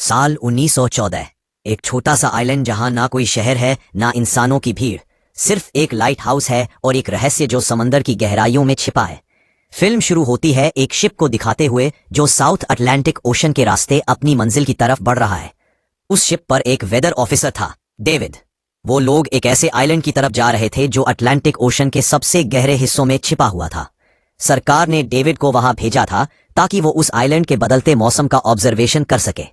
साल 1914। एक छोटा सा आइलैंड जहां ना कोई शहर है ना इंसानों की भीड़, सिर्फ एक लाइट हाउस है और एक रहस्य जो समंदर की गहराइयों में छिपा है। फिल्म शुरू होती है एक शिप को दिखाते हुए जो साउथ अटलांटिक ओशन के रास्ते अपनी मंजिल की तरफ बढ़ रहा है। उस शिप पर एक वेदर ऑफिसर था, डेविड। वो लोग एक ऐसे आइलैंड की तरफ जा रहे थे जो अटलांटिक ओशन के सबसे गहरे हिस्सों में छिपा हुआ था। सरकार ने डेविड को वहां भेजा था ताकि वो उस आइलैंड के बदलते मौसम का ऑब्जर्वेशन कर सके।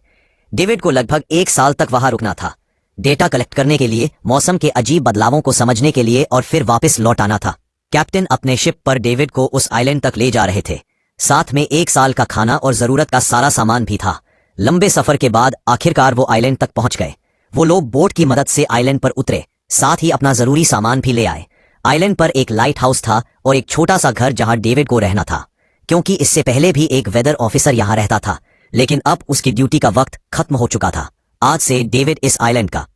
डेविड को लगभग 1 साल तक वहां रुकना था, डेटा कलेक्ट करने के लिए, मौसम के अजीब बदलावों को समझने के लिए और फिर वापस लौट आना था। कैप्टन अपने शिप पर डेविड को उस आइलैंड तक ले जा रहे थे, साथ में 1 साल का खाना और जरूरत का सारा सामान भी था। लंबे सफर के बाद आखिरकार वो आइलैंड तक पहुंच गए। वो लोग बोट की मदद से आइलैंड पर उतरे, साथ ही अपना जरूरी सामान भी ले आए। आइलैंड पर एक लाइट हाउस था और एक छोटा सा घर जहां डेविड को रहना था, क्योंकि इससे पहले भी एक वेदर ऑफिसर यहां रहता था, लेकिन अब उसकी ड्यूटी का वक्त खत्म हो चुका था। आज से डेविड इस आइलैंड का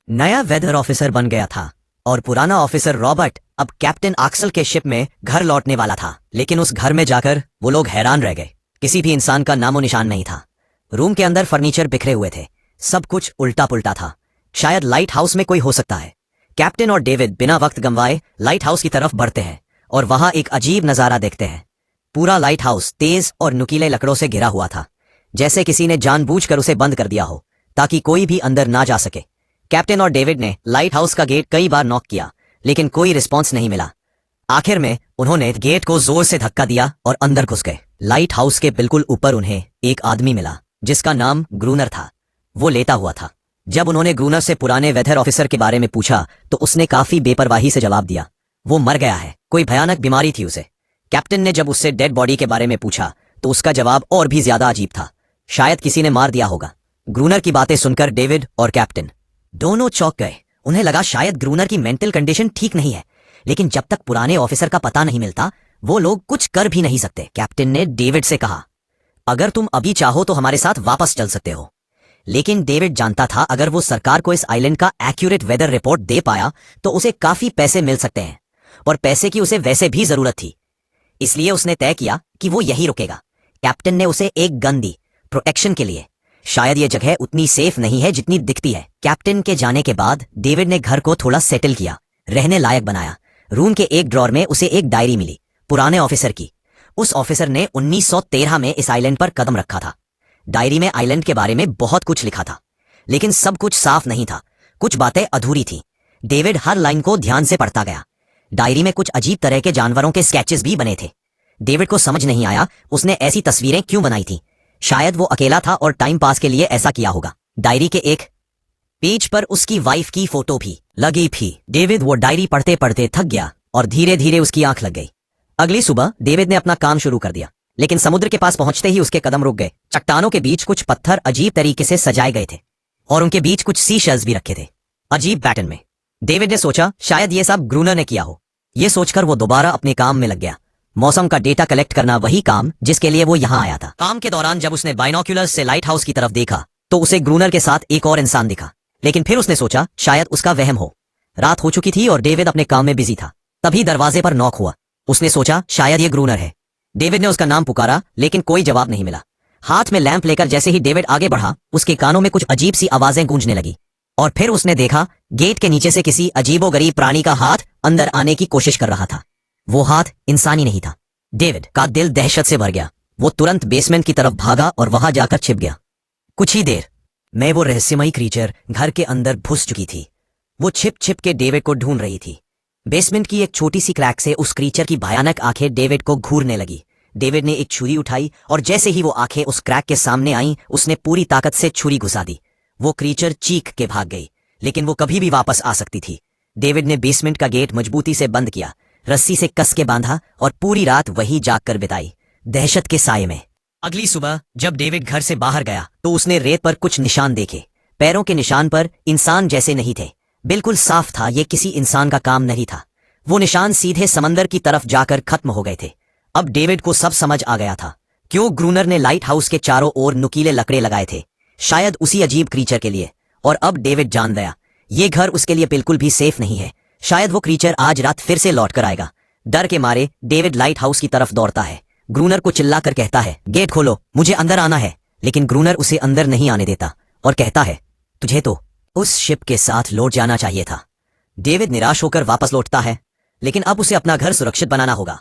नया वेदर ऑफिसर बन गया था और पुराना ऑफिसर रॉबर्ट अब कैप्टन आक्सल के शिप में घर लौटने वाला था। लेकिन उस घर में जाकर वो लोग हैरान रह गए। किसी भी इंसान का नामो निशान नहीं था। रूम के अंदर फर्नीचर बिखरे हुए थे, सब कुछ उल्टा पुल्टा था। शायद लाइट हाउस में कोई हो सकता है। कैप्टन और डेविड बिना वक्त गंवाए लाइट हाउस की तरफ बढ़ते हैं और वहां एक अजीब नजारा देखते हैं। पूरा लाइट हाउस तेज और नुकीले लकड़ों से घिरा हुआ था, जैसे किसी ने जानबूझकर उसे बंद कर दिया हो ताकि कोई भी अंदर ना जा सके। कैप्टन और डेविड ने लाइट हाउस का गेट कई बार नॉक किया, लेकिन कोई रिस्पॉन्स नहीं मिला। आखिर में उन्होंने गेट को जोर से धक्का दिया और अंदर घुस गए। लाइट हाउस के बिल्कुल ऊपर उन्हें एक आदमी मिला जिसका नाम ग्रूनर था। वो लेटा हुआ था। जब उन्होंने ग्रूनर से पुराने वेदर ऑफिसर के बारे में पूछा तो उसने काफी बेपरवाही से जवाब दिया। वो मर गया है, कोई भयानक बीमारी थी उसे। कैप्टन ने जब उससे डेड बॉडी के बारे में पूछा तो उसका जवाब और भी ज्यादा अजीब था, शायद किसी ने मार दिया होगा। ग्रूनर की बातें सुनकर डेविड और कैप्टन दोनों चौंक गए। उन्हें लगा शायद ग्रूनर की मेंटल कंडीशन ठीक नहीं है, लेकिन जब तक पुराने ऑफिसर का पता नहीं मिलता वो लोग कुछ कर भी नहीं सकते। कैप्टन ने डेविड से कहा, अगर तुम अभी चाहो तो हमारे साथ वापस चल सकते हो। लेकिन डेविड जानता था अगर वो सरकार को इस आइलैंड का एक्यूरेट वेदर रिपोर्ट दे पाया तो उसे काफी पैसे मिल सकते हैं, और पैसे की उसे वैसे भी जरूरत थी। इसलिए उसने तय किया कि वो यहीं रुकेगा। कैप्टन ने उसे एक गन दी प्रोटेक्शन के लिए। शायद ये जगह उतनी सेफ नहीं है जितनी दिखती है। कैप्टन के जाने के बाद डेविड ने घर को थोड़ा सेटल किया, रहने लायक बनाया। रूम के एक ड्रॉर में उसे एक डायरी मिली, पुराने ऑफिसर की। उस ऑफिसर ने 1913 में इस आइलैंड पर कदम रखा था। डायरी में आइलैंड के बारे में बहुत कुछ लिखा था, लेकिन सब कुछ साफ नहीं था। कुछ बातें अधूरी थी। डेविड हर लाइन को ध्यान से पढ़ता गया। डायरी में कुछ अजीब तरह के जानवरों के स्केचेस भी बने थे। डेविड को समझ नहीं आया उसने ऐसी तस्वीरें क्यों बनाई थी। शायद वो अकेला था और टाइम पास के लिए ऐसा किया होगा। डायरी के एक पेज पर उसकी वाइफ की फोटो भी लगी थी। डेविड वो डायरी पढ़ते पढ़ते थक गया और धीरे धीरे उसकी आंख लग गई। अगली सुबह डेविड ने अपना काम शुरू कर दिया, लेकिन समुद्र के पास पहुंचते ही उसके कदम रुक गए। चट्टानों के बीच कुछ पत्थर अजीब तरीके से सजाए गए थे और उनके बीच कुछ सी शेल्स भी रखे थे, अजीब पैटर्न में। डेविड ने सोचा शायद ये सब ग्रूनर ने किया हो। ये सोचकर वो दोबारा अपने काम में लग गया। मौसम का डेटा कलेक्ट करना वही काम जिसके लिए वो यहाँ आया था। काम के दौरान जब उसने बाइनोक्यूलर्स से लाइट हाउस की तरफ देखा तो उसे ग्रूनर के साथ एक और इंसान दिखा, लेकिन फिर उसने सोचा शायद उसका वहम हो। रात हो चुकी थी और डेविड अपने काम में बिजी था। तभी दरवाजे पर नॉक हुआ। उसने सोचा शायद ये ग्रूनर है। डेविड ने उसका नाम पुकारा, लेकिन कोई जवाब नहीं मिला। हाथ में लैंप लेकर जैसे ही डेविड आगे बढ़ा, उसके कानों में कुछ अजीब सी आवाजें गूंजने लगी और फिर उसने देखा गेट के नीचे से किसी अजीबोगरीब प्राणी का हाथ अंदर आने की कोशिश कर रहा था। वो हाथ इंसानी नहीं था। डेविड का दिल दहशत से भर गया। वो तुरंत बेसमेंट की तरफ भागा और वहां जाकर छिप गया। कुछ ही देर में वो रहस्यमयी क्रीचर घर के अंदर घुस चुकी थी। वो छिप छिप के डेविड को ढूंढ रही थी। बेसमेंट की एक छोटी सी क्रैक से उस क्रीचर की भयानक आंखें डेविड को घूरने लगी। डेविड ने एक छुरी उठाई और जैसे ही वो आंखें उस क्रैक के सामने आईं, उसने पूरी ताकत से छुरी घुसा दी। वो क्रीचर चीख के भाग गई, लेकिन वो कभी भी वापस आ सकती थी। डेविड ने बेसमेंट का गेट मजबूती से बंद किया, रस्सी से कस के बांधा और पूरी रात वहीं जागकर बिताई, दहशत के साये में। अगली सुबह जब डेविड घर से बाहर गया तो उसने रेत पर कुछ निशान देखे। पैरों के निशान पर इंसान जैसे नहीं थे, बिल्कुल साफ था ये किसी इंसान का काम नहीं था। वो निशान सीधे समंदर की तरफ जाकर खत्म हो गए थे। अब डेविड को सब समझ आ गया था क्यों ग्रूनर ने लाइट हाउस के चारों ओर नुकीले लकड़े लगाए थे, शायद उसी अजीब क्रीचर के लिए। और अब डेविड जान गया ये घर उसके लिए बिल्कुल भी सेफ नहीं है। शायद वो क्रीचर आज रात फिर से लौट कर आएगा। डर के मारे डेविड लाइट हाउस की तरफ दौड़ता है। ग्रूनर को चिल्लाकर कहता है, गेट खोलो, मुझे अंदर आना है। लेकिन ग्रूनर उसे अंदर नहीं आने देता और कहता है, तुझे तो उस शिप के साथ लौट जाना चाहिए था। डेविड निराश होकर वापस लौटता है, लेकिन अब उसे अपना घर सुरक्षित बनाना होगा।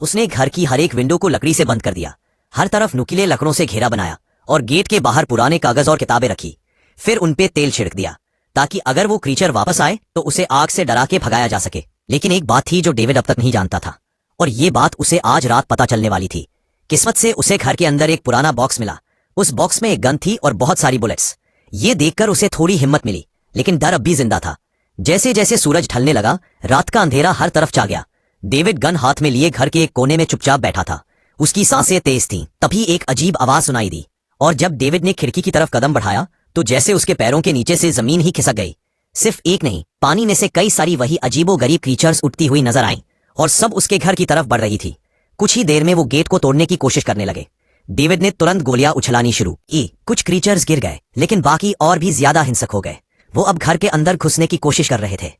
उसने घर की हर एक विंडो को लकड़ी से बंद कर दिया, हर तरफ नुकीले लकड़ों से घेरा बनाया और गेट के बाहर पुराने कागज और किताबें रखी। फिर उनपे तेल छिड़क दिया ताकि अगर वो क्रीचर वापस आए तो उसे आग से डरा के भगाया जा सके। लेकिन एक बात थी जो डेविड अब तक नहीं जानता था, और ये बात उसे आज रात पता चलने वाली थी। किस्मत से उसे घर के अंदर एक पुराना बॉक्स मिला। उस बॉक्स में एक गन थी और बहुत सारी बुलेट्स। ये देखकर उसे थोड़ी हिम्मत मिली, लेकिन डर अब भी जिंदा था। जैसे जैसे सूरज ढलने लगा, रात का अंधेरा हर तरफ छा गया। डेविड गन हाथ में लिए घर के एक कोने में चुपचाप बैठा था। उसकी सांसें तेज थीं। तभी एक अजीब आवाज सुनाई दी, और जब डेविड ने खिड़की की तरफ कदम बढ़ाया तो जैसे उसके पैरों के नीचे से जमीन ही खिसक गई। सिर्फ एक नहीं, पानी में से कई सारी वही अजीबोगरीब क्रीचर्स उठती हुई नजर आईं, और सब उसके घर की तरफ बढ़ रही थी। कुछ ही देर में वो गेट को तोड़ने की कोशिश करने लगे। डेविड ने तुरंत गोलियां उछलानी शुरू की। कुछ क्रीचर्स गिर गए, लेकिन बाकी और भी ज्यादा हिंसक हो गए। वो अब घर के अंदर घुसने की कोशिश कर रहे थे।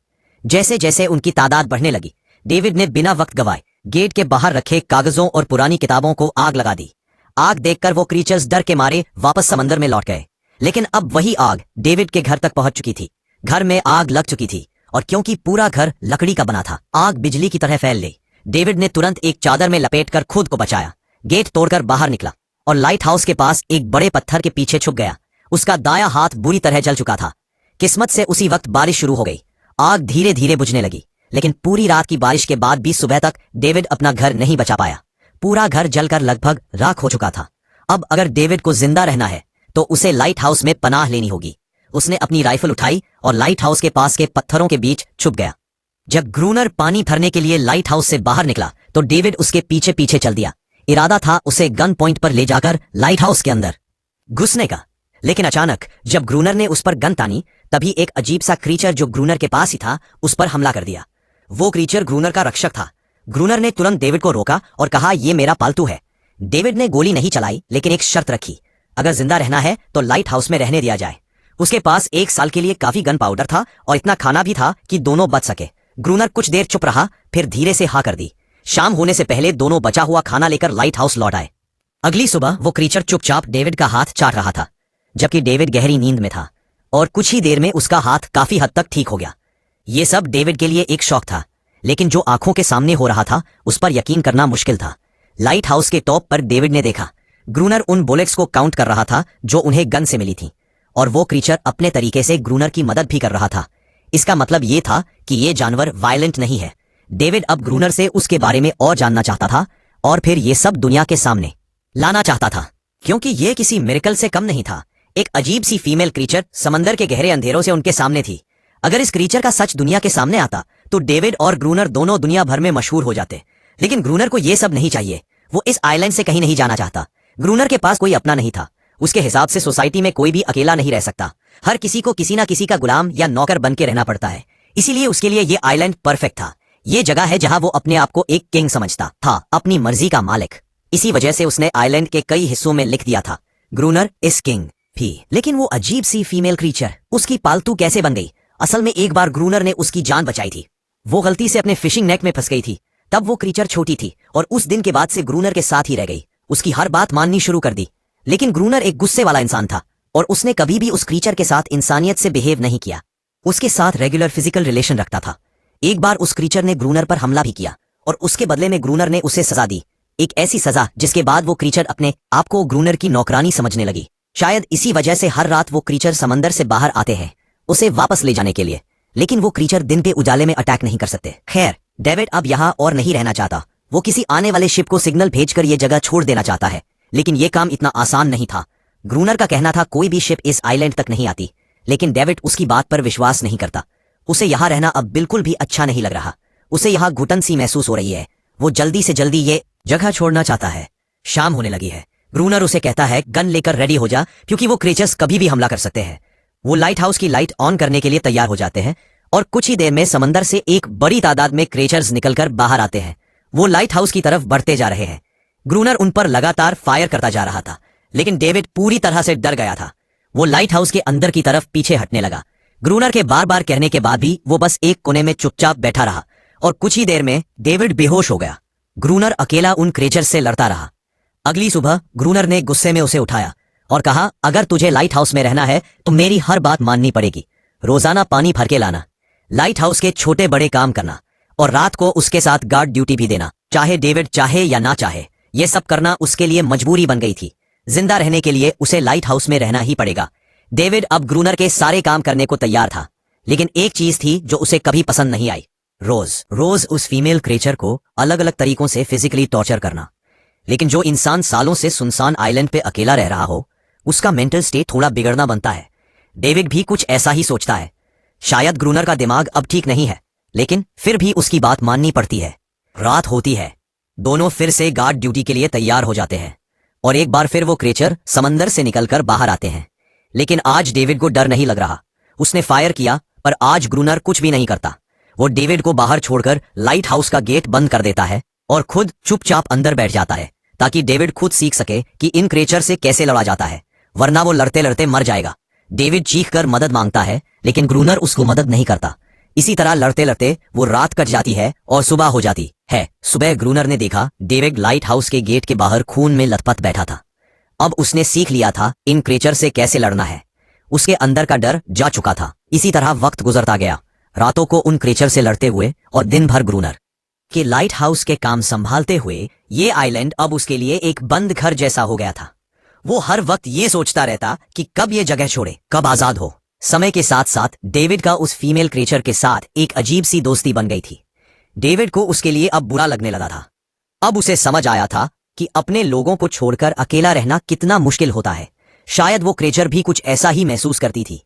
जैसे जैसे उनकी तादाद बढ़ने लगी, डेविड ने बिना वक्त गवाए गेट के बाहर रखे कागजों और पुरानी किताबों को आग लगा दी। आग देखकर वो क्रीचर्स डर के मारे वापस समंदर में लौट गए। लेकिन अब वही आग डेविड के घर तक पहुंच चुकी थी। घर में आग लग चुकी थी, और क्योंकि पूरा घर लकड़ी का बना था, आग बिजली की तरह फैल गई। डेविड ने तुरंत एक चादर में लपेटकर खुद को बचाया, गेट तोड़कर बाहर निकला और लाइट हाउस के पास एक बड़े पत्थर के पीछे छुप गया। उसका दायां हाथ बुरी तरह जल चुका था। किस्मत से उसी वक्त बारिश शुरू हो गई। आग धीरे धीरे बुझने लगी, लेकिन पूरी रात की बारिश के बाद भी सुबह तक डेविड अपना घर नहीं बचा पाया। पूरा घर जलकर लगभग राख हो चुका था। अब अगर डेविड को जिंदा रहना है तो उसे लाइट हाउस में पनाह लेनी होगी। उसने अपनी राइफल उठाई और लाइट हाउस के पास के पत्थरों के बीच छुप गया। जब ग्रूनर पानी भरने के लिए लाइट हाउस से बाहर निकला तो डेविड उसके पीछे पीछे चल दिया। इरादा था उसे गन पॉइंट पर ले जाकर लाइट हाउस के अंदर घुसने का। लेकिन अचानक जब ग्रूनर ने उस पर गन तानी, तभी एक अजीब सा क्रीचर जो ग्रूनर के पास ही था उस पर हमला कर दिया। वो क्रीचर ग्रूनर का रक्षक था। ग्रूनर ने तुरंत डेविड को रोका और कहा, ये मेरा पालतू है। डेविड ने गोली नहीं चलाई, लेकिन एक शर्त रखी, अगर जिंदा रहना है तो लाइट हाउस में रहने दिया जाए। उसके पास 1 साल के लिए काफी गन पाउडर था और इतना खाना भी था कि दोनों बच सके। ग्रूनर कुछ देर चुप रहा, फिर धीरे से हाँ कर दी। शाम होने से पहले दोनों बचा हुआ खाना लेकर लाइट हाउस लौट आए। अगली सुबह वो क्रीचर चुपचाप डेविड का हाथ चाट रहा था, जबकि डेविड गहरी नींद में था, और कुछ ही देर में उसका हाथ काफी हद तक ठीक हो गया। ये सब डेविड के लिए एक शौक था, लेकिन जो आंखों के सामने हो रहा था उस पर यकीन करना मुश्किल था। लाइट हाउस के टॉप पर डेविड ने देखा ग्रूनर उन बुलेट्स को काउंट कर रहा था जो उन्हें गन से मिली थी, और वो क्रीचर अपने तरीके से ग्रूनर की मदद भी कर रहा था। इसका मतलब ये था कि ये जानवर वायलेंट नहीं है। डेविड अब ग्रूनर से उसके बारे में और जानना चाहता था, और फिर ये सब दुनिया के सामने लाना चाहता था, क्योंकि ये किसी मिरेकल से कम नहीं था। एक अजीब सी फीमेल क्रीचर समंदर के गहरे अंधेरों से उनके सामने थी। अगर इस क्रीचर का सच दुनिया के सामने आता तो डेविड और ग्रूनर दोनों दुनिया भर में मशहूर हो जाते। लेकिन ग्रूनर को ये सब नहीं चाहिए। वो इस आइलैंड से कहीं नहीं जाना चाहता। ग्रूनर के पास कोई अपना नहीं था। उसके हिसाब से सोसाइटी में कोई भी अकेला नहीं रह सकता। हर किसी को किसी ना किसी का गुलाम या नौकर बन के रहना पड़ता है। इसीलिए उसके लिए ये आइलैंड परफेक्ट था। ये जगह है जहां वो अपने आप को एक किंग समझता था, अपनी मर्जी का मालिक। इसी वजह से उसने आइलैंड के कई हिस्सों में लिख दिया था, ग्रूनर इज किंग भी। लेकिन वो अजीब सी फीमेल क्रीचर उसकी पालतू कैसे बन गई? असल में एक बार ग्रूनर ने उसकी जान बचाई थी। वो गलती से अपने फिशिंग नेट में फंस गई थी। तब वो क्रीचर छोटी थी और उस दिन के बाद से ग्रूनर के साथ ही रह गई। उसकी हर बात माननी शुरू कर दी। लेकिन ग्रूनर एक गुस्से वाला इंसान था और उसने कभी भी उस क्रीचर के साथ इंसानियत से बिहेव नहीं किया। उसके साथ रेगुलर फिजिकल रिलेशन रखता था। एक बार उस क्रीचर ने ग्रूनर पर हमला भी किया और उसके बदले में ग्रूनर ने उसे सजा दी। एक ऐसी सजा जिसके बाद वो क्रीचर अपने आप को ग्रूनर की नौकरानी समझने लगी। शायद इसी वजह से हर रात वो क्रीचर समंदर से बाहर आते हैं उसे वापस ले जाने के लिए। लेकिन वो क्रीचर दिन के उजाले में अटैक नहीं कर सकते। खैर, डेविड अब यहाँ और नहीं रहना चाहता। वो किसी आने वाले शिप को सिग्नल भेजकर ये जगह छोड़ देना चाहता है। लेकिन ये काम इतना आसान नहीं था। ग्रूनर का कहना था कोई भी शिप इस आइलैंड तक नहीं आती, लेकिन डेविड उसकी बात पर विश्वास नहीं करता। उसे यहाँ रहना अब बिल्कुल भी अच्छा नहीं लग रहा। उसे यहाँ घुटन सी महसूस हो रही है। वो जल्दी से जल्दी ये जगह छोड़ना चाहता है। शाम होने लगी है। ग्रूनर उसे कहता है, गन लेकर रेडी हो जा, क्योंकि वो क्रीचर्स कभी भी हमला कर सकते हैं। वो लाइट हाउस की लाइट ऑन करने के लिए तैयार हो जाते हैं और कुछ ही देर में समंदर से एक बड़ी तादाद में क्रीचर्स निकलकर बाहर आते हैं। वो लाइट हाउस की तरफ बढ़ते जा रहे हैं। ग्रूनर उन पर लगातार फायर करता जा रहा था, लेकिन डेविड पूरी तरह से डर गया था। वो लाइट हाउस के अंदर की तरफ पीछे हटने लगा। ग्रूनर के बार बार कहने के बाद भी वो बस एक कोने में चुपचाप बैठा रहा और कुछ ही देर में डेविड बेहोश हो गया। ग्रूनर अकेला उन क्रीचर्स से लड़ता रहा। अगली सुबह ग्रूनर ने गुस्से में उसे उठाया और कहा, अगर तुझे लाइट हाउस में रहना है तो मेरी हर बात माननी पड़ेगी। रोजाना पानी भर के लाना, लाइट हाउस के छोटे बड़े काम करना और रात को उसके साथ गार्ड ड्यूटी भी देना, चाहे डेविड चाहे या ना चाहे। ये सब करना उसके लिए मजबूरी बन गई थी। जिंदा रहने के लिए उसे लाइट हाउस में रहना ही पड़ेगा। डेविड अब ग्रूनर के सारे काम करने को तैयार था, लेकिन एक चीज थी जो उसे कभी पसंद नहीं आई। रोज उस फीमेल क्रिएचर को अलग अलग तरीकों से फिजिकली टॉर्चर करना। लेकिन जो इंसान सालों से सुनसान आइलैंड पे अकेला रह रहा हो, उसका मेंटल स्टेट थोड़ा बिगड़ना बनता है। डेविड भी कुछ ऐसा ही सोचता है। शायद ग्रूनर का दिमाग अब ठीक नहीं है, लेकिन फिर भी उसकी बात माननी पड़ती है। रात होती है, दोनों फिर से गार्ड ड्यूटी के लिए तैयार हो जाते हैं और एक बार फिर वो क्रिएचर समंदर से निकलकर बाहर आते हैं। लेकिन आज डेविड को डर नहीं लग रहा। उसने फायर किया, पर आज ग्रूनर कुछ भी नहीं करता। वो डेविड को बाहर छोड़कर लाइट हाउस का गेट बंद कर देता है और खुद चुपचाप अंदर बैठ जाता है, ताकि डेविड खुद सीख सके कि इन क्रिएचर से कैसे लड़ा जाता है, वरना वो लड़ते लड़ते मर जाएगा। डेविड चीख कर मदद मांगता है, लेकिन ग्रूनर उसको मदद नहीं करता। इसी तरह लड़ते लड़ते वो रात कट जाती है और सुबह हो जाती है। सुबह ग्रूनर ने देखा डेविड लाइट हाउस के गेट के बाहर खून में लथपथ बैठा था। अब उसने सीख लिया था इन क्रिएचर से कैसे लड़ना है। उसके अंदर का डर जा चुका था। इसी तरह वक्त गुजरता गया, रातों को उन क्रिएचर से लड़ते हुए और दिन भर ग्रूनर के लाइट हाउस के काम संभालते हुए। ये आइलैंड अब उसके लिए एक बंद घर जैसा हो गया था। वो हर वक्त ये सोचता रहता कि कब ये जगह छोड़े, कब आजाद हो। समय के साथ साथ डेविड का उस फीमेल क्रिएचर के साथ एक अजीब सी दोस्ती बन गई थी। डेविड को उसके लिए अब बुरा लगने लगा था। अब उसे समझ आया था कि अपने लोगों को छोड़कर अकेला रहना कितना मुश्किल होता है। शायद वो क्रिएचर भी कुछ ऐसा ही महसूस करती थी।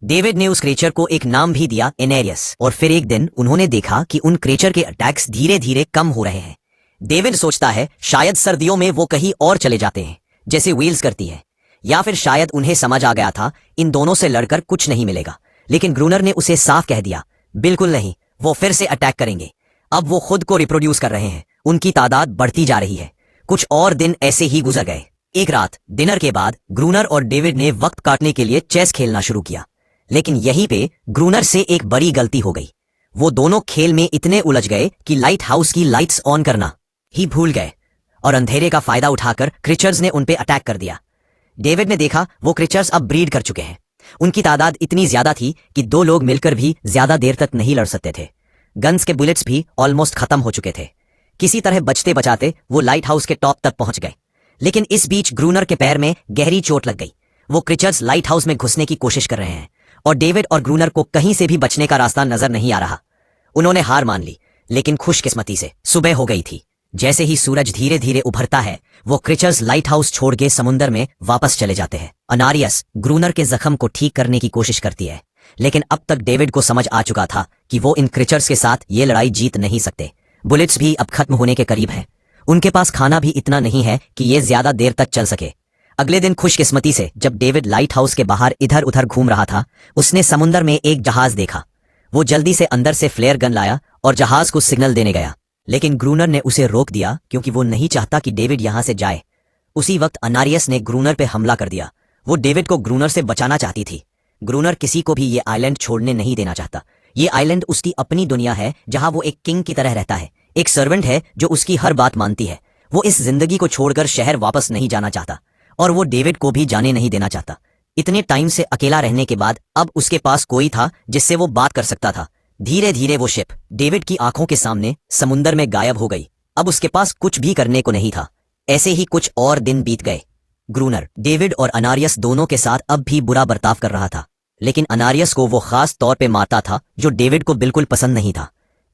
डेविड ने उस क्रिएचर को एक नाम भी दिया, एनेरियस। और फिर एक दिन उन्होंने देखा कि उन क्रिएचर के अटैक्स धीरे धीरे कम हो रहे हैं। डेविड सोचता है शायद सर्दियों में वो कहीं और चले जाते हैं, जैसे व्हेल्स करती है, या फिर शायद उन्हें समझ आ गया था इन दोनों से लड़कर कुछ नहीं मिलेगा। लेकिन ग्रूनर ने उसे साफ कह दिया, बिल्कुल नहीं, वो फिर से अटैक करेंगे। अब वो खुद को रिप्रोड्यूस कर रहे हैं, उनकी तादाद बढ़ती जा रही है। कुछ और दिन ऐसे ही गुजर गए। एक रात डिनर के बाद ग्रूनर और डेविड ने वक्त काटने के लिए चेस खेलना शुरू किया। लेकिन यहीं पे ग्रूनर से एक बड़ी गलती हो गई। वो दोनों खेल में इतने उलझ गए कि लाइट हाउस की लाइट्स ऑन करना ही भूल गए और अंधेरे का फायदा उठाकर क्रिएचर्स ने उन पे अटैक कर दिया। डेविड ने देखा वो क्रिएचर्स अब ब्रीड कर चुके हैं। उनकी तादाद इतनी ज्यादा थी कि दो लोग मिलकर भी ज्यादा देर तक नहीं लड़ सकते थे। गन्स के बुलेट्स भी ऑलमोस्ट खत्म हो चुके थे। किसी तरह बचते बचाते वो लाइट हाउस के टॉप तक पहुंच गए। लेकिन इस बीच ग्रूनर के पैर में गहरी चोट लग गई। वो क्रिएचर्स लाइट हाउस में घुसने की कोशिश कर रहे हैं और डेविड और ग्रूनर को कहीं से भी बचने का रास्ता नजर नहीं आ रहा। उन्होंने हार मान ली, लेकिन खुशकिस्मती से सुबह हो गई थी। जैसे ही सूरज धीरे धीरे उभरता है, वो क्रिएचर्स लाइट हाउस छोड़ के समुद्र में वापस चले जाते हैं। अनारियस ग्रूनर के जख्म को ठीक करने की कोशिश करती है, लेकिन अब तक डेविड को समझ आ चुका था कि वो इन क्रिएचर्स के साथ ये लड़ाई जीत नहीं सकते। बुलेट्स भी अब खत्म होने के करीब हैं। उनके पास खाना भी इतना नहीं है कि ये ज्यादा देर तक चल सके। अगले दिन खुशकिस्मती से जब डेविड लाइट हाउस के बाहर इधर उधर घूम रहा था, उसने समुद्र में एक जहाज देखा। वो जल्दी से अंदर से फ्लेयर गन लाया और जहाज को सिग्नल देने गया, लेकिन ग्रूनर ने उसे रोक दिया क्योंकि वो नहीं चाहता कि डेविड यहां से जाए। उसी वक्त अनारियस ने ग्रूनर पे हमला कर दिया। वो डेविड को ग्रूनर से बचाना चाहती थी। ग्रूनर किसी को भी ये आइलैंड छोड़ने नहीं देना चाहता। ये आइलैंड उसकी अपनी दुनिया है, जहां वो एक किंग की तरह रहता है, एक सर्वेंट है जो उसकी हर बात मानती है। वो इस जिंदगी को छोड़कर शहर वापस नहीं जाना चाहता और वो डेविड को भी जाने नहीं देना चाहता। इतने टाइम से अकेला रहने के बाद अब उसके पास कोई था जिससे वो बात कर सकता था। धीरे धीरे वो शिप डेविड की आंखों के सामने समुंदर में गायब हो गई। अब उसके पास कुछ भी करने को नहीं था। ऐसे ही कुछ और दिन बीत गए। ग्रूनर डेविड और अनारियस दोनों के साथ अब भी बुरा बर्ताव कर रहा था, लेकिन अनारियस को वो खास तौर पे मारता था जो डेविड को बिल्कुल पसंद नहीं था।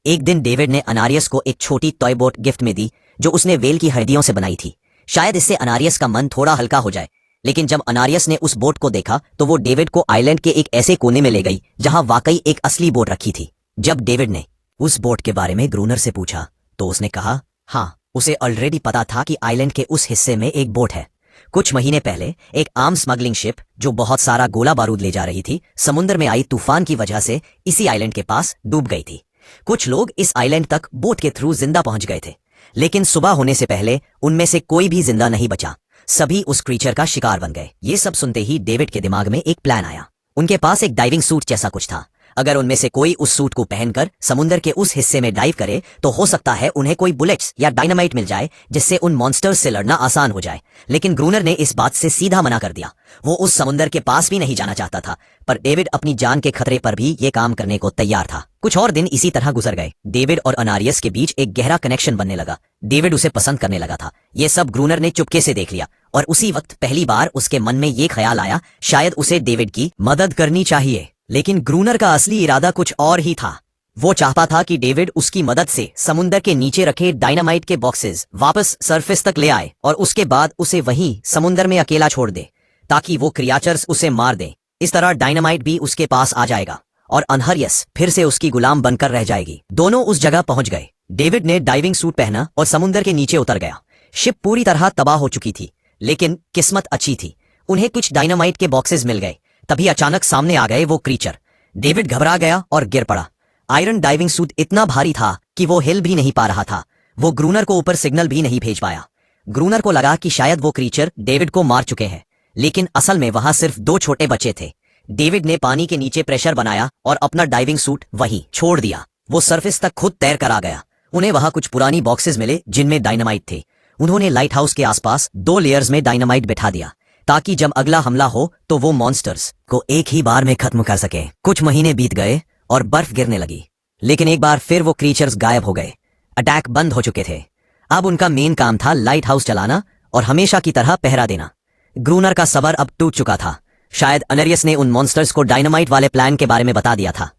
एक दिन डेविड ने अनारियस को एक छोटी टॉय बोट गिफ्ट में दी जो उसने वेल की हड्डियों से बनाई थी। शायद इससे अनारियस का मन थोड़ा हल्का हो जाए। लेकिन जब अनारियस ने उस बोट को देखा तो वो डेविड को आइलैंड के एक ऐसे कोने में ले गई जहां वाकई एक असली बोट रखी थी। जब डेविड ने उस बोट के बारे में ग्रूनर से पूछा तो उसने कहा हाँ, उसे ऑलरेडी पता था कि आइलैंड के उस हिस्से में एक बोट है। कुछ महीने पहले एक आर्म स्मगलिंग शिप जो बहुत सारा गोला बारूद ले जा रही थी, समुद्र में आई तूफान की वजह से इसी आइलैंड के पास डूब गई थी। कुछ लोग इस आइलैंड तक बोट के थ्रू जिंदा पहुंच गए थे, लेकिन सुबह होने से पहले उनमें से कोई भी जिंदा नहीं बचा। सभी उस क्रीचर का शिकार बन गए। ये सब सुनते ही डेविड के दिमाग में एक प्लान आया। उनके पास एक डाइविंग सूट जैसा कुछ था। अगर उनमें से कोई उस सूट को पहनकर समुद्र के उस हिस्से में डाइव करे तो हो सकता है उन्हें कोई बुलेट्स या डायनामाइट मिल जाए जिससे उन मॉन्स्टर्स से लड़ना आसान हो जाए। लेकिन ग्रूनर ने इस बात से सीधा मना कर दिया। वो उस समुद्र के पास भी नहीं जाना चाहता था, पर डेविड अपनी जान के खतरे पर भी ये काम करने को तैयार था। कुछ और दिन इसी तरह गुजर गए। डेविड और अनारियस के बीच एक गहरा कनेक्शन बनने लगा। डेविड उसे पसंद करने लगा था। ये सब ग्रूनर ने चुपके से देख लिया और उसी वक्त पहली बार उसके मन में ये ख्याल आया शायद उसे डेविड की मदद करनी चाहिए। लेकिन ग्रूनर का असली इरादा कुछ और ही था। वो चाहता था कि डेविड उसकी मदद से समुद्र के नीचे रखे डायनामाइट के बॉक्सेस वापस सरफेस तक ले आए और उसके बाद उसे वहीं समुद्र में अकेला छोड़ दे ताकि वो क्रिएचर्स उसे मार दें। इस तरह डायनामाइट भी उसके पास आ जाएगा और अनहरियस फिर से उसकी गुलाम बनकर रह जाएगी। दोनों उस जगह पहुंच गए। डेविड ने डाइविंग सूट पहना और समुद्र के नीचे उतर गया। शिप पूरी तरह तबाह हो चुकी थी, लेकिन किस्मत अच्छी थी। उन्हें कुछ डायनामाइट के बॉक्सेस मिल गए। तभी अचानक सामने आ गए वो क्रीचर। डेविड घबरा गया और गिर पड़ा। आयरन डाइविंग सूट इतना भारी था कि वो हिल भी नहीं पा रहा था। वो ग्रूनर को ऊपर सिग्नल भी नहीं भेज पाया। ग्रूनर को लगा कि शायद वो क्रीचर डेविड को मार चुके हैं, लेकिन असल में वहां सिर्फ 2 छोटे बच्चे थे। डेविड ने पानी के नीचे प्रेशर बनाया और अपना डाइविंग सूट वहीं छोड़ दिया। वो सरफेस तक खुद तैर कर आ गया। उन्हें वहां कुछ पुरानी बॉक्सेस मिले जिनमें डायनामाइट थे। उन्होंने लाइट हाउस के आसपास 2 लेयर्स में डायनामाइट बिठा दिया ताकि जब अगला हमला हो तो वो मॉन्स्टर्स को एक ही बार में खत्म कर सके। कुछ महीने बीत गए और बर्फ गिरने लगी, लेकिन एक बार फिर वो क्रीचर्स गायब हो गए। अटैक बंद हो चुके थे। अब उनका मेन काम था लाइट हाउस चलाना और हमेशा की तरह पहरा देना। ग्रूनर का सबर अब टूट चुका था। शायद अनरियस ने उन मॉन्स्टर्स को डायनामाइट वाले प्लान के बारे में बता दिया था,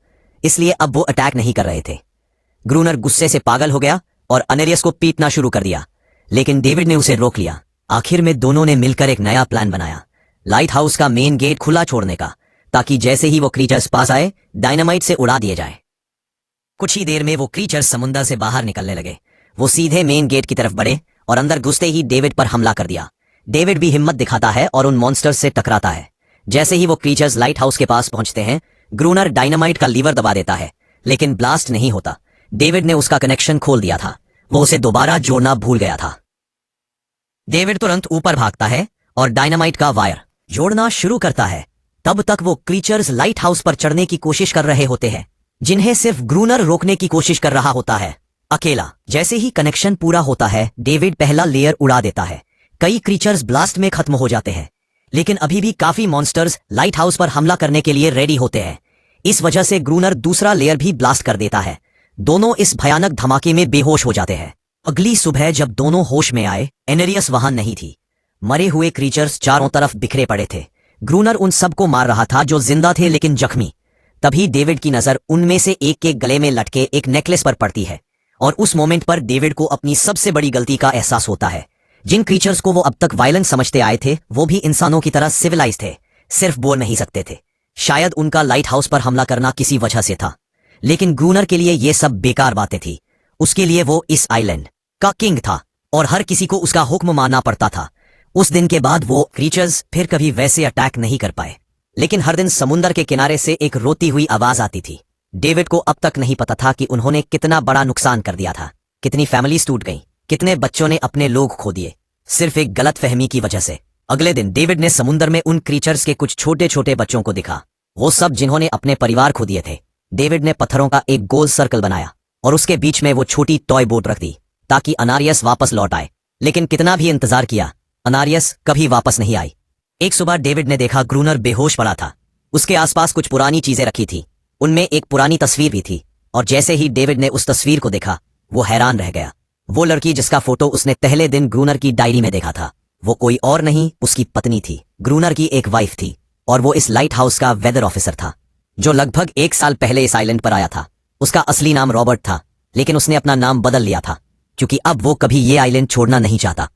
इसलिए अब वो अटैक नहीं कर रहे थे। ग्रूनर गुस्से से पागल हो गया और अनरियस को पीटना शुरू कर दिया, लेकिन डेविड ने उसे रोक लिया। आखिर में दोनों ने मिलकर एक नया प्लान बनाया, लाइट हाउस का मेन गेट खुला छोड़ने का, ताकि जैसे ही वो क्रीचर्स पास आए डायनामाइट से उड़ा दिए जाए। कुछ ही देर में वो क्रीचर्स समुद्र से बाहर निकलने लगे। वो सीधे मेन गेट की तरफ बढ़े और अंदर घुसते ही डेविड पर हमला कर दिया। डेविड भी हिम्मत दिखाता है और उन मॉन्स्टर्स से टकराता है। जैसे ही वो क्रीचर्स लाइट हाउस के पास पहुंचते हैं, ग्रूनर डायनामाइट का लीवर दबा देता है, लेकिन ब्लास्ट नहीं होता। डेविड ने उसका कनेक्शन खोल दिया था। वो उसे दोबारा जोड़ना भूल गया था। डेविड तुरंत ऊपर भागता है और डायनामाइट का वायर जोड़ना शुरू करता है। तब तक वो क्रीचर्स लाइट हाउस पर चढ़ने की कोशिश कर रहे होते हैं, जिन्हें सिर्फ ग्रूनर रोकने की कोशिश कर रहा होता है अकेला। जैसे ही कनेक्शन पूरा होता है, डेविड पहला लेयर उड़ा देता है। कई क्रीचर्स ब्लास्ट में खत्म हो जाते हैं, लेकिन अभी भी काफी मॉन्स्टर्स लाइट हाउस पर हमला करने के लिए रेडी होते हैं। इस वजह से ग्रूनर दूसरा लेयर भी ब्लास्ट कर देता है। दोनों इस भयानक धमाके में बेहोश हो जाते हैं। अगली सुबह जब दोनों होश में आए, एनेरियस वहां नहीं थी। मरे हुए क्रीचर्स चारों तरफ बिखरे पड़े थे। ग्रूनर उन सबको मार रहा था जो जिंदा थे लेकिन जख्मी। तभी डेविड की नजर उनमें से एक के गले में लटके एक नेकलेस पर पड़ती है और उस मोमेंट पर डेविड को अपनी सबसे बड़ी गलती का एहसास होता है। जिन क्रीचर्स को वो अब तक वायलेंट समझते आए थे, वो भी इंसानों की तरह सिविलाइज थे, सिर्फ बोल नहीं सकते थे। शायद उनका लाइट हाउस पर हमला करना किसी वजह से था, लेकिन ग्रूनर के लिए ये सब बेकार बातें थी। उसके लिए वो इस आइलैंड का किंग था और हर किसी को उसका हुक्म मानना पड़ता था। उस दिन के बाद वो क्रीचर्स फिर कभी वैसे अटैक नहीं कर पाए, लेकिन हर दिन समुद्र के किनारे से एक रोती हुई आवाज आती थी। डेविड को अब तक नहीं पता था कि उन्होंने कितना बड़ा नुकसान कर दिया था। कितनी फैमिलीज टूट गईं, कितने बच्चों ने अपने लोग खो दिए, सिर्फ एक गलत फहमी की वजह से। अगले दिन डेविड ने समुद्र में उन क्रीचर्स के कुछ छोटे छोटे बच्चों को दिखा, वो सब जिन्होंने अपने परिवार खो दिए थे। डेविड ने पत्थरों का एक गोल सर्कल बनाया और उसके बीच में वो छोटी टॉय बोट रख दी ताकि अनारियस वापस लौट आए। लेकिन कितना भी इंतजार किया, अनारियस कभी वापस नहीं आई। एक सुबह डेविड ने देखा ग्रूनर बेहोश पड़ा था। उसके आसपास कुछ पुरानी चीजें रखी थी, उनमें एक पुरानी तस्वीर भी थी। और जैसे ही डेविड ने उस तस्वीर को देखा, वो हैरान रह गया। वो लड़की जिसका फोटो उसने पहले दिन ग्रूनर की डायरी में देखा था, वो कोई और नहीं, उसकी पत्नी थी। ग्रूनर की एक वाइफ थी और वो इस लाइट हाउस का वेदर ऑफिसर था, जो लगभग 1 साल पहले इस आइलैंड पर आया था। उसका असली नाम रॉबर्ट था, लेकिन उसने अपना नाम बदल लिया था क्योंकि अब वो कभी ये आइलैंड छोड़ना नहीं चाहता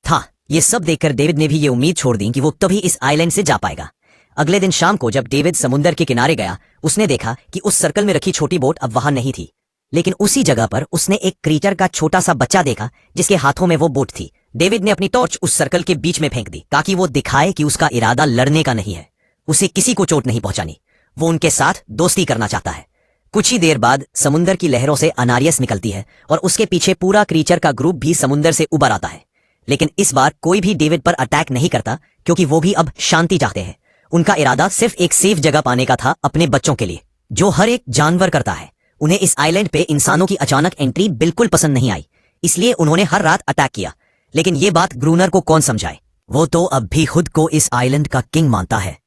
था। ये सब देखकर डेविड ने भी ये उम्मीद छोड़ दी कि वो तभी इस आइलैंड से जा पाएगा। अगले दिन शाम को जब डेविड समुद्र के किनारे गया, उसने देखा कि उस सर्कल में रखी छोटी बोट अब वहां नहीं थी, लेकिन उसी जगह पर उसने एक क्रीचर का छोटा सा बच्चा देखा जिसके हाथों में वो बोट थी। डेविड ने अपनी टॉर्च उस सर्कल के बीच में फेंक दी ताकि वो दिखाए कि उसका इरादा लड़ने का नहीं है, उसे किसी को चोट नहीं पहुंचानी, वो उनके साथ दोस्ती करना चाहता है। कुछ ही देर बाद समुद्र की लहरों से अनारियस निकलती है और उसके पीछे पूरा क्रीचर का ग्रुप भी समुद्र से उबर आता है। लेकिन इस बार कोई भी डेविड पर अटैक नहीं करता क्योंकि वो भी अब शांति चाहते हैं। उनका इरादा सिर्फ एक सेफ जगह पाने का था अपने बच्चों के लिए। जो हर एक जानवर करता है। उन्हें इस आइलैंड पे इंसानों की अचानक एंट्री बिल्कुल पसंद नहीं आई, इसलिए उन्होंने हर रात अटैक किया। लेकिन ये बात ग्रूनर को कौन समझाए, वो तो अब भी खुद को इस आइलैंड का किंग मानता है।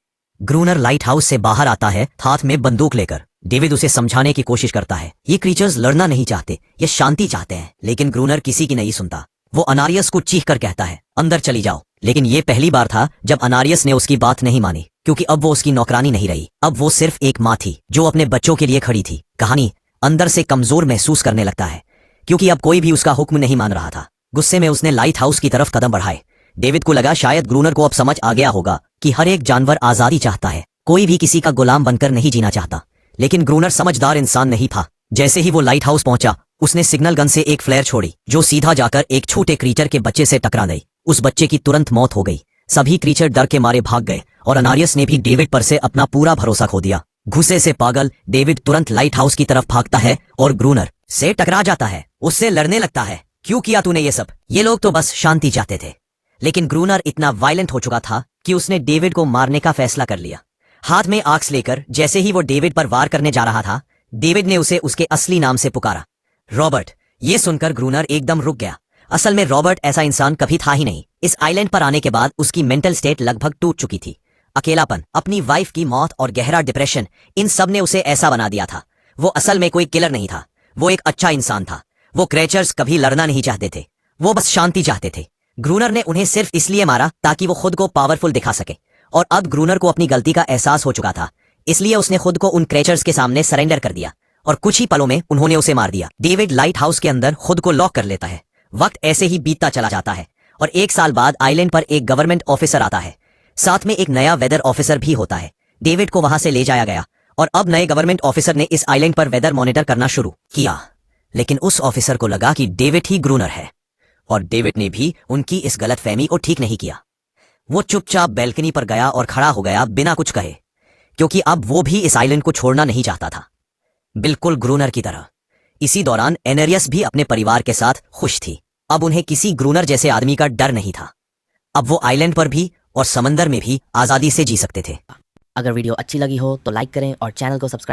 ग्रूनर लाइट हाउस से बाहर आता है हाथ में बंदूक लेकर। डेविड उसे समझाने की कोशिश करता है, ये क्रीचर्स लड़ना नहीं चाहते, ये शांति चाहते हैं। लेकिन ग्रूनर किसी की नहीं सुनता। वो अनारियस को चीख कर कहता है, अंदर चली जाओ। लेकिन ये पहली बार था जब अनारियस ने उसकी बात नहीं मानी, क्योंकि अब वो उसकी नौकरानी नहीं रही, अब वो सिर्फ एक माँ थी जो अपने बच्चों के लिए खड़ी थी। कहानी अंदर से कमजोर महसूस करने लगता है, क्योंकि अब कोई भी उसका हुक्म नहीं मान रहा था। गुस्से में उसने लाइट हाउस की तरफ कदम बढ़ाए। डेविड को लगा शायद ग्रूनर को अब समझ आ गया होगा कि हर एक जानवर आजादी चाहता है, कोई भी किसी का गुलाम बनकर नहीं जीना चाहता। लेकिन ग्रूनर समझदार इंसान नहीं था। जैसे ही वो लाइट हाउस पहुंचा, उसने सिग्नल गन से एक फ्लेयर छोड़ी जो सीधा जाकर एक छोटे क्रीचर के बच्चे से टकरा गई। उस बच्चे की तुरंत मौत हो गई। सभी क्रीचर डर के मारे भाग गए और अनारियस ने भी डेविड पर से अपना पूरा भरोसा खो दिया। गुस्से से पागल डेविड तुरंत लाइट हाउस की तरफ भागता है और ग्रूनर से टकरा जाता है। उससे लड़ने लगता है, क्यों किया तूने ये सब? ये लोग तो बस शांति चाहते थे। लेकिन ग्रूनर इतना वायलेंट हो चुका था कि उसने डेविड को मारने का फैसला कर लिया। हाथ में आक्स लेकर जैसे ही वो डेविड पर वार करने जा रहा था, डेविड ने उसे उसके असली नाम से पुकारा, रॉबर्ट। ये सुनकर ग्रूनर एकदम रुक गया। असल में रॉबर्ट ऐसा इंसान कभी था ही नहीं। इस आइलैंड पर आने के बाद उसकी मेंटल स्टेट लगभग टूट चुकी थी। अकेलापन, अपनी वाइफ की मौत और गहरा डिप्रेशन, इन सब ने उसे ऐसा बना दिया था। वो असल में कोई किलर नहीं था, वो एक अच्छा इंसान था। वो क्रेचर्स कभी लड़ना नहीं चाहते थे, वो बस शांति चाहते थे। ग्रूनर ने उन्हें सिर्फ इसलिए मारा ताकि वो खुद को पावरफुल दिखा सके। और अब ग्रूनर को अपनी गलती का एहसास हो चुका था, इसलिए उसने खुद को उन क्रेचर्स के सामने सरेंडर कर दिया और कुछ ही पलों में उन्होंने उसे मार दिया। डेविड लाइट हाउस के अंदर खुद को लॉक कर लेता है। वक्त ऐसे ही बीतता चला जाता है और 1 साल बाद आइलैंड पर एक गवर्नमेंट ऑफिसर आता है। साथ में एक नया वेदर ऑफिसर भी होता है। डेविड को वहां से ले जाया गया और अब नए गवर्नमेंट ऑफिसर ने इस आइलैंड पर वेदर मॉनिटर करना शुरू किया। लेकिन उस ऑफिसर को लगा कि डेविड ही ग्रूनर है और डेविड ने भी उनकी इस गलतफहमी को ठीक नहीं किया। वो चुपचाप बैल्कनी पर गया और खड़ा हो गया बिना कुछ कहे, क्योंकि अब वो भी इस आइलैंड को छोड़ना नहीं चाहता था, बिल्कुल ग्रूनर की तरह। इसी दौरान एनेरियस भी अपने परिवार के साथ खुश थी। अब उन्हें किसी ग्रूनर जैसे आदमी का डर नहीं था। अब वो आइलैंड पर भी और समंदर में भी आजादी से जी सकते थे। अगर वीडियो अच्छी लगी हो तो लाइक करें और चैनल को सब्सक्राइब